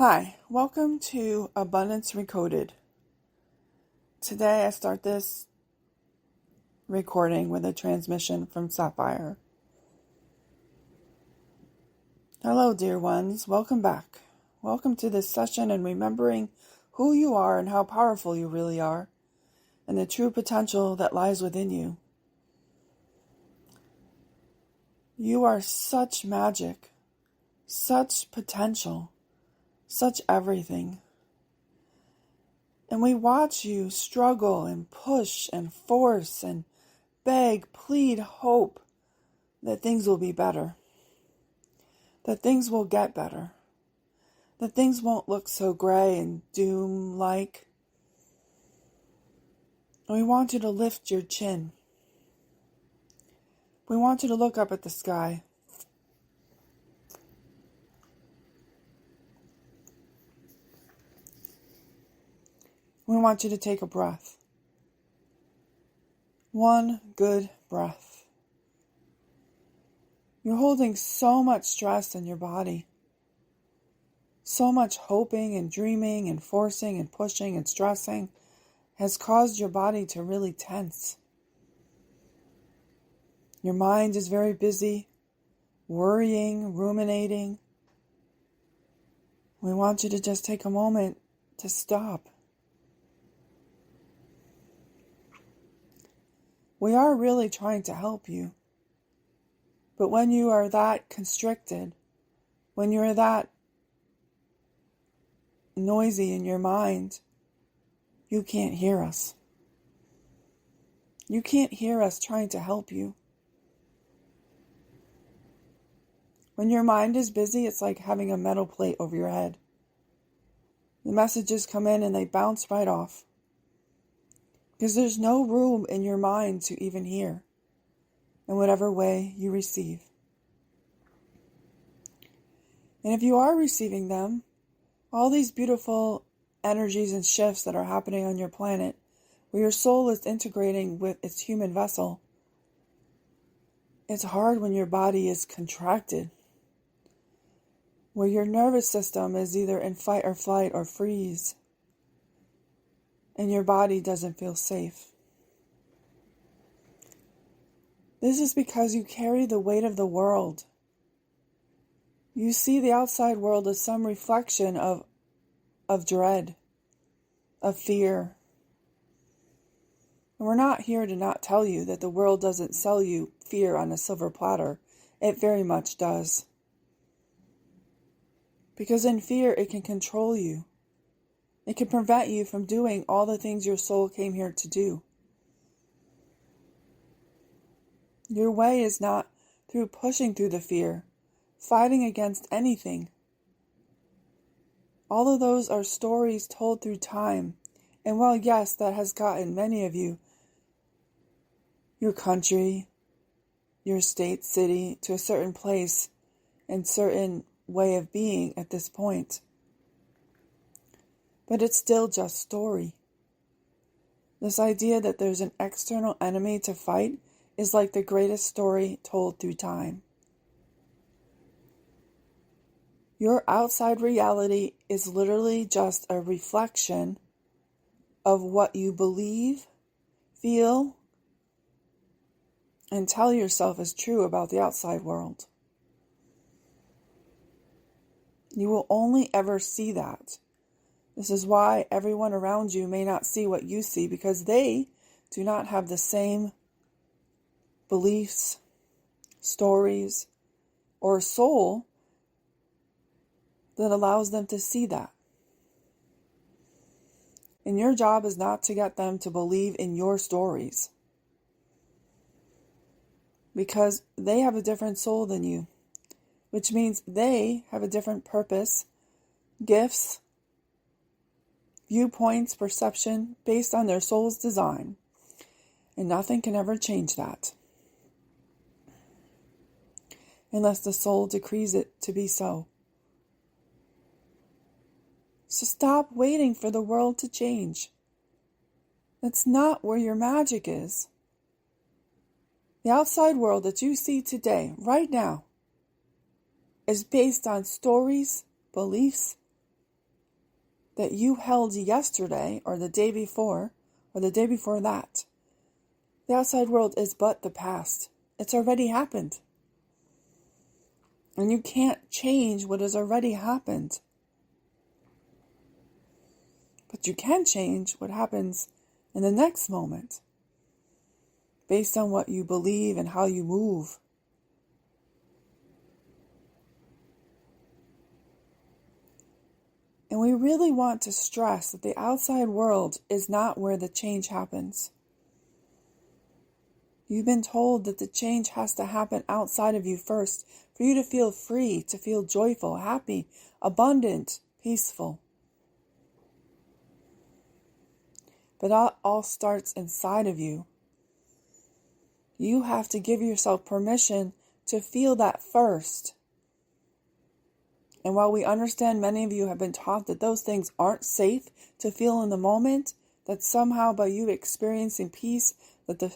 Hi, welcome to Abundance Recoded. Today I start this recording with a transmission from Sapphire. Hello, dear ones. Welcome back. Welcome to this session and remembering who you are and how powerful you really are and the true potential that lies within you. You are such magic, such potential, such everything. And we watch you struggle and push and force and beg, plead, hope that things will be better, that things will get better, that things won't look so gray and doom-like. And we want you to lift your chin. We want you to look up at the sky. We want you to take a breath. One good breath. You're holding so much stress in your body. So much hoping and dreaming and forcing and pushing and stressing has caused your body to really tense. Your mind is very busy, worrying, ruminating. We want you to just take a moment to stop. We are really trying to help you. But when you are that constricted, when you're that noisy in your mind, you can't hear us. You can't hear us trying to help you. When your mind is busy, it's like having a metal plate over your head. The messages come in and they bounce right off. Because there's no room in your mind to even hear, in whatever way you receive. And if you are receiving them, all these beautiful energies and shifts that are happening on your planet, where your soul is integrating with its human vessel, it's hard when your body is contracted, where your nervous system is either in fight or flight or freeze, and your body doesn't feel safe. This is because you carry the weight of the world. You see the outside world as some reflection of dread, of fear. And we're not here to not tell you that the world doesn't sell you fear on a silver platter. It very much does. Because in fear, it can control you. It can prevent you from doing all the things your soul came here to do. Your way is not through pushing through the fear, fighting against anything. All of those are stories told through time. And while yes, that has gotten many of you, your country, your state, city, to a certain place and certain way of being at this point. But it's still just story. This idea that there's an external enemy to fight is like the greatest story told through time. Your outside reality is literally just a reflection of what you believe, feel, and tell yourself is true about the outside world. You will only ever see that. This is why everyone around you may not see what you see, because they do not have the same beliefs, stories, or soul that allows them to see that. And your job is not to get them to believe in your stories, because they have a different soul than you, which means they have a different purpose, gifts, viewpoints, perception, based on their soul's design. And nothing can ever change that, unless the soul decrees it to be so. So stop waiting for the world to change. That's not where your magic is. The outside world that you see today, right now, is based on stories, beliefs, that you held yesterday or the day before or the day before that. The outside world is but the past. It's already happened. And you can't change what has already happened. But you can change what happens in the next moment, based on what you believe and how you move. And we really want to stress that the outside world is not where the change happens. You've been told that the change has to happen outside of you first for you to feel free, to feel joyful, happy, abundant, peaceful. But it all starts inside of you. You have to give yourself permission to feel that first. And while we understand many of you have been taught that those things aren't safe to feel in the moment, that somehow by you experiencing peace, that the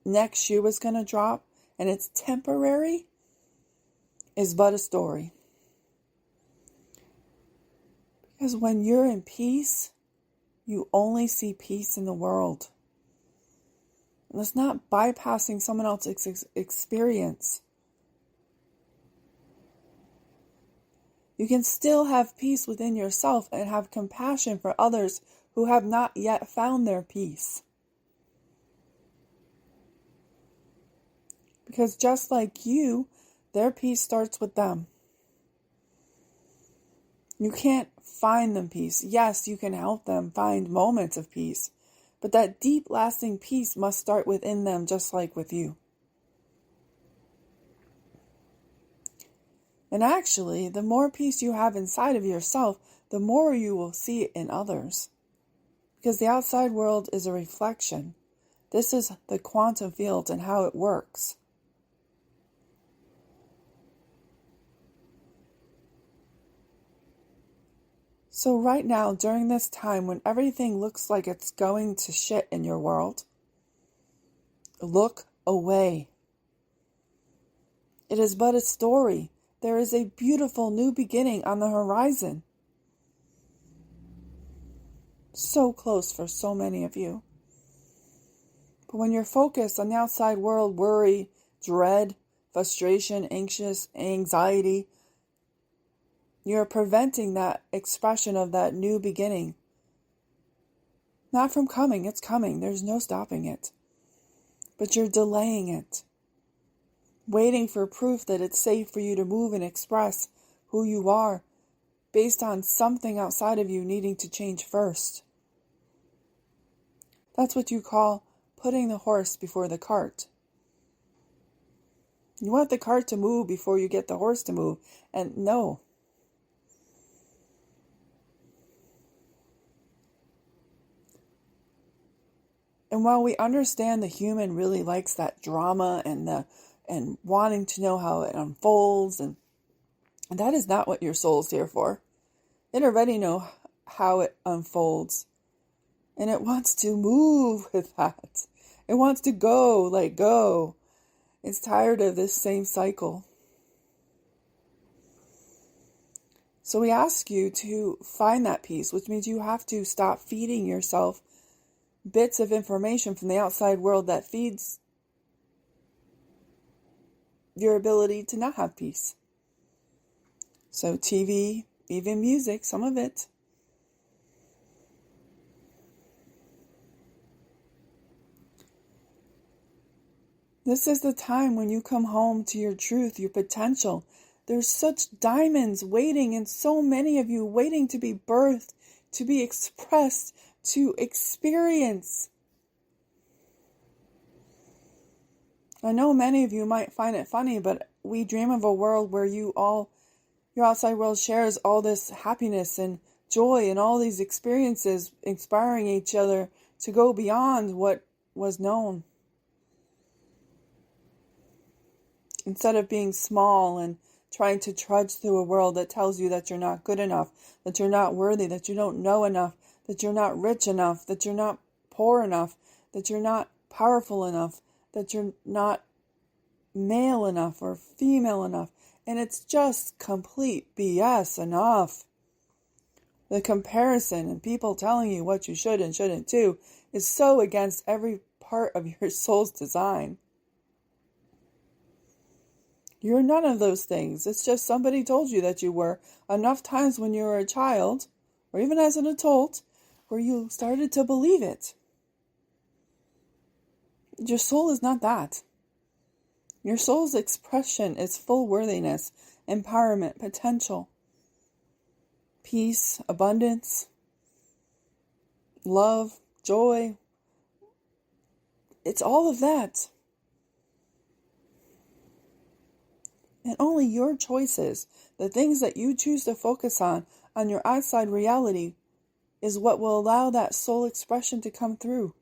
next shoe is going to drop and it's temporary, is but a story. Because when you're in peace, you only see peace in the world. And it's not bypassing someone else's experience. You can still have peace within yourself and have compassion for others who have not yet found their peace. Because just like you, their peace starts with them. You can't find them peace. Yes, you can help them find moments of peace, but that deep, lasting peace must start within them, just like with you. And actually, the more peace you have inside of yourself, the more you will see it in others. Because the outside world is a reflection. This is the quantum field and how it works. So right now, during this time when everything looks like it's going to shit in your world, look away. It is but a story. There is a beautiful new beginning on the horizon. So close for so many of you. But when you're focused on the outside world, worry, dread, frustration, anxious, anxiety, you're preventing that expression of that new beginning. Not from coming, it's coming. There's no stopping it. But you're delaying it. Waiting for proof that it's safe for you to move and express who you are based on something outside of you needing to change first. That's what you call putting the horse before the cart. You want the cart to move before you get the horse to move, and no. And while we understand the human really likes that drama and wanting to know how it unfolds, and that is not what your soul's here for. It already knows how it unfolds. And it wants to move with that. It wants to go, let go. It's tired of this same cycle. So we ask you to find that peace, which means you have to stop feeding yourself bits of information from the outside world that feeds your ability to not have peace. So TV, even music, some of it. This is the time when you come home to your truth, your potential. There's such diamonds waiting, and so many of you waiting to be birthed, to be expressed, to experience. I know many of you might find it funny, but we dream of a world where your outside world shares all this happiness and joy and all these experiences, inspiring each other to go beyond what was known. Instead of being small and trying to trudge through a world that tells you that you're not good enough, that you're not worthy, that you don't know enough, that you're not rich enough, that you're not poor enough, that you're not powerful enough, that you're not male enough or female enough. And it's just complete BS enough. The comparison and people telling you what you should and shouldn't do is so against every part of your soul's design. You're none of those things. It's just somebody told you that you were enough times when you were a child, or even as an adult, where you started to believe it. Your soul is not that. Your soul's expression is full worthiness, empowerment, potential, peace, abundance, love, joy. It's all of that. And only your choices, the things that you choose to focus on your outside reality, is what will allow that soul expression to come through.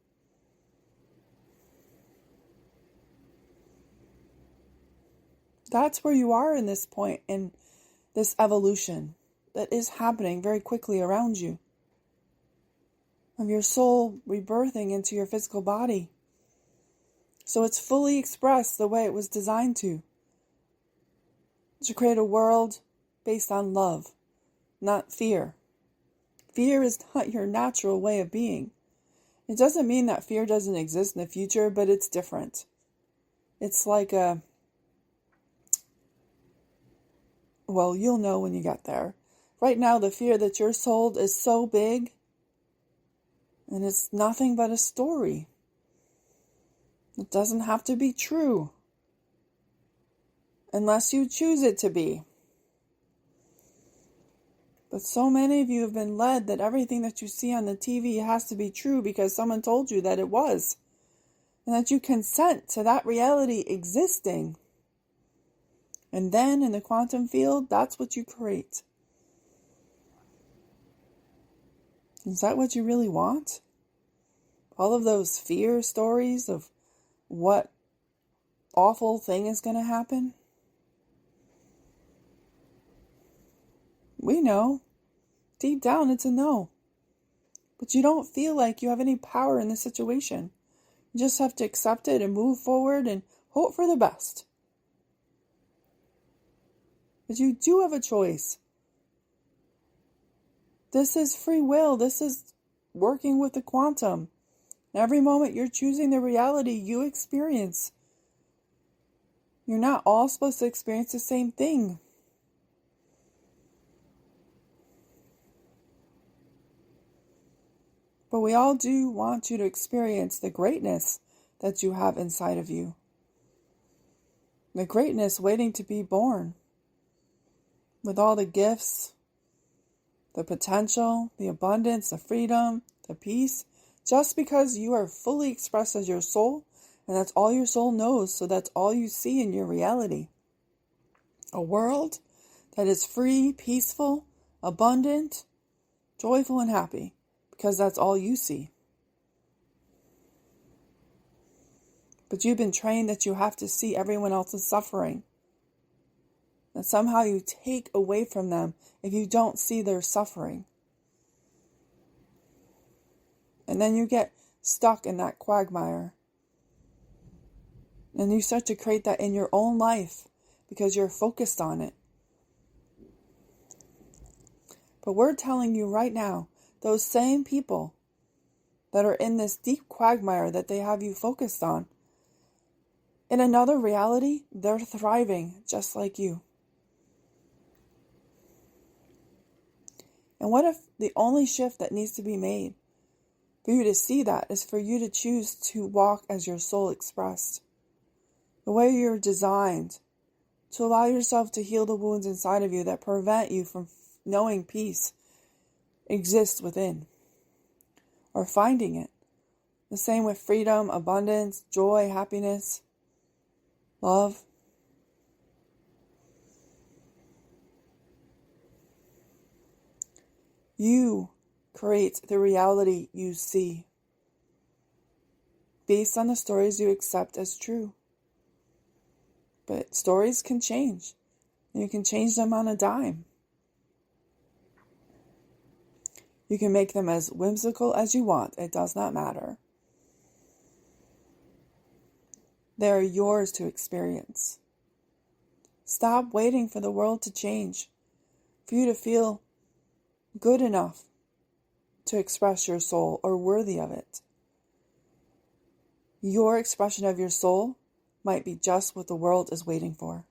That's where you are in this point in this evolution that is happening very quickly around you. Of your soul rebirthing into your physical body. So it's fully expressed the way it was designed to create a world based on love, not fear. Fear is not your natural way of being. It doesn't mean that fear doesn't exist in the future, but it's different. It's like well, you'll know when you get there. Right now, the fear that you're sold is so big, and it's nothing but a story. It doesn't have to be true, unless you choose it to be. But so many of you have been led that everything that you see on the TV has to be true because someone told you that it was, and that you consent to that reality existing. And then in the quantum field, that's what you create. Is that what you really want? All of those fear stories of what awful thing is going to happen? We know. Deep down, it's a no. But you don't feel like you have any power in this situation. You just have to accept it and move forward and hope for the best. But you do have a choice. This is free will. This is working with the quantum. Every moment you're choosing the reality you experience. You're not all supposed to experience the same thing. But we all do want you to experience the greatness that you have inside of you. The greatness waiting to be born. With all the gifts, the potential, the abundance, the freedom, the peace, just because you are fully expressed as your soul, and that's all your soul knows, so that's all you see in your reality. A world that is free, peaceful, abundant, joyful, and happy, because that's all you see. But you've been trained that you have to see everyone else's suffering. That somehow you take away from them if you don't see their suffering. And then you get stuck in that quagmire. And you start to create that in your own life because you're focused on it. But we're telling you right now, those same people that are in this deep quagmire that they have you focused on, in another reality, they're thriving just like you. And what if the only shift that needs to be made for you to see that is for you to choose to walk as your soul expressed? The way you're designed to allow yourself to heal the wounds inside of you that prevent you from knowing peace exists within or finding it. The same with freedom, abundance, joy, happiness, love. You create the reality you see based on the stories you accept as true. But stories can change, and you can change them on a dime. You can make them as whimsical as you want. It does not matter. They are yours to experience. Stop waiting for the world to change, for you to feel good enough to express your soul or worthy of it. Your expression of your soul might be just what the world is waiting for.